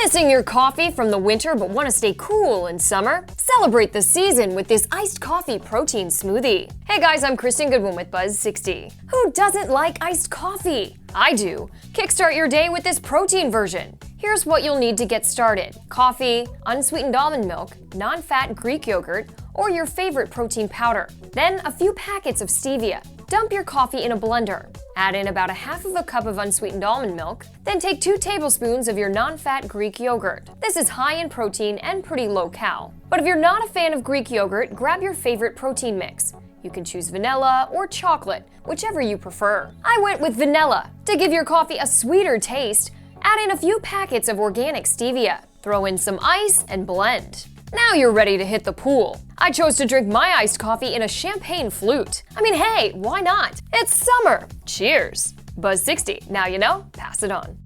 Missing your coffee from the winter but want to stay cool in summer? Celebrate the season with this iced coffee protein smoothie. Hey guys, I'm Krystin Goodwin with Buzz60. Who doesn't like iced coffee? I do. Kickstart your day with this protein version. Here's what you'll need to get started: coffee, unsweetened almond milk, non-fat Greek yogurt, or your favorite protein powder. Then a few packets of stevia. Dump your coffee in a blender. Add in about a half of a cup of unsweetened almond milk. Then take 2 tablespoons of your non-fat Greek yogurt. This is high in protein and pretty low-cal. But if you're not a fan of Greek yogurt, grab your favorite protein mix. You can choose vanilla or chocolate, whichever you prefer. I went with vanilla. To give your coffee a sweeter taste, add in a few packets of organic stevia. Throw in some ice and blend. Now you're ready to hit the pool. I chose to drink my iced coffee in a champagne flute. I mean, hey, why not? It's summer. Cheers. Buzz60. Now you know, pass it on.